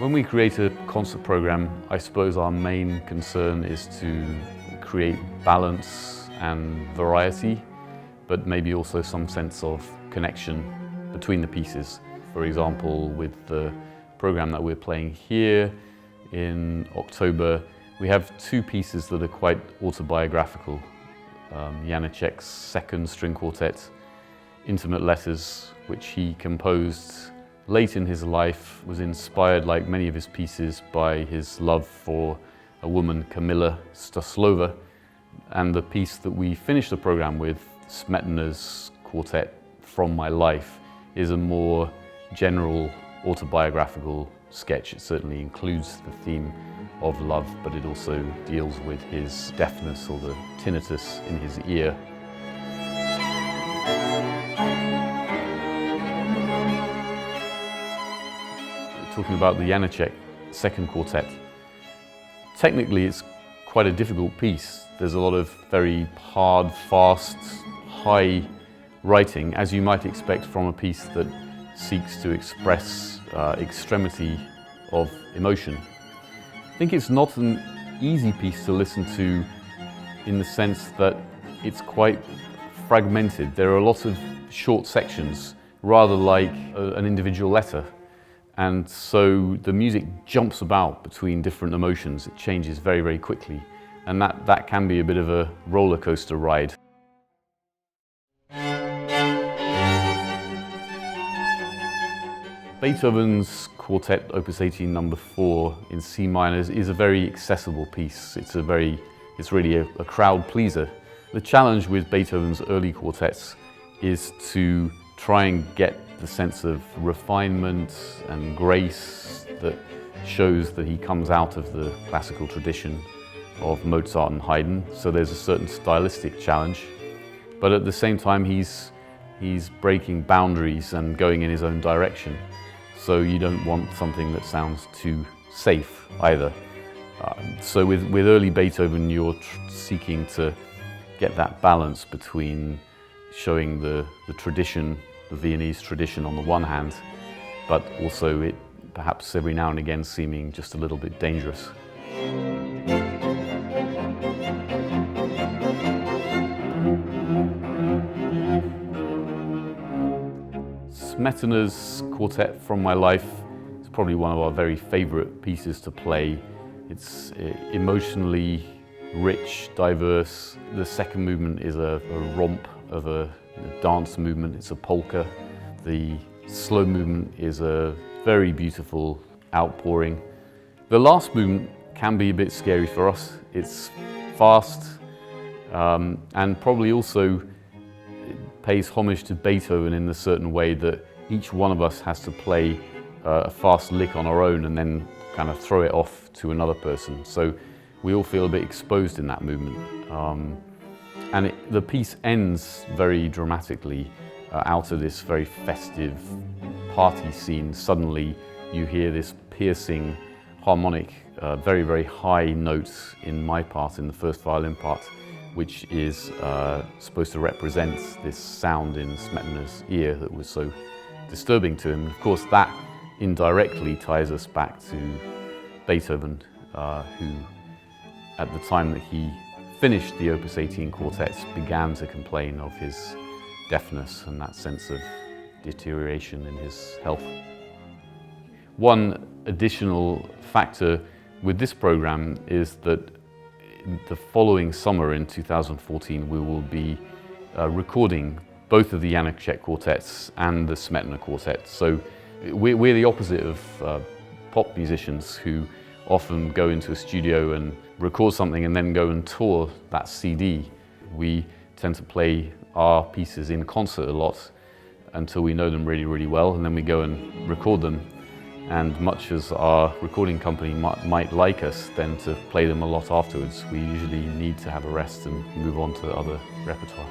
When we create a concert program, I suppose our main concern is to create balance and variety, but maybe also some sense of connection between the pieces. For example, with the program that we're playing here in October, we have two pieces that are quite autobiographical. Janacek's second string quartet, Intimate Letters, which he composed late in his life, was inspired, like many of his pieces, by his love for a woman, Kamila Staslova. And the piece that we finished the program with, Smetana's quartet, From My Life, is a more general autobiographical sketch. It certainly includes the theme of love, but it also deals with his deafness, or the tinnitus in his ear. Talking about the Janacek second quartet, technically it's quite a difficult piece. There's a lot of very hard, fast, high writing, as you might expect from a piece that seeks to express extremity of emotion. I think it's not an easy piece to listen to, in the sense that it's quite fragmented. There are a lot of short sections, rather like an individual letter. And so the music jumps about between different emotions. It changes very, very quickly. And that can be a bit of a roller coaster ride. Beethoven's Quartet Opus 18 No. 4 in C minor is a very accessible piece. It's really a crowd pleaser. The challenge with Beethoven's early quartets is to try and get the sense of refinement and grace that shows that he comes out of the classical tradition of Mozart and Haydn. So there's a certain stylistic challenge, but at the same time he's breaking boundaries and going in his own direction. So you don't want something that sounds too safe either. So with early Beethoven, you're seeking to get that balance between showing the tradition, the Viennese tradition on the one hand, but also it perhaps every now and again seeming just a little bit dangerous. Smetana's Quartet From My Life is probably one of our very favourite pieces to play. It's emotionally rich, diverse. The second movement is a romp of a dance movement. It's a polka. The slow movement is a very beautiful outpouring. The last movement can be a bit scary for us. It's fast and probably also pays homage to Beethoven in a certain way that each one of us has to play a fast lick on our own and then kind of throw it off to another person. So we all feel a bit exposed in that movement. The piece ends very dramatically out of this very festive party scene. Suddenly you hear this piercing harmonic, very, very high notes in my part, in the first violin part, which is supposed to represent this sound in Smetana's ear that was so disturbing to him. Of course, that indirectly ties us back to Beethoven, who at the time that he finished the Opus 18 quartets began to complain of his deafness and that sense of deterioration in his health. One additional factor with this program is that the following summer in 2014 we will be recording both of the Janacek quartets and the Smetana quartet. So we're the opposite of pop musicians who often go into a studio and record something and then go and tour that CD. We tend to play our pieces in concert a lot until we know them really, really well, and then we go and record them. And much as our recording company might like us then to play them a lot afterwards, we usually need to have a rest and move on to other repertoire.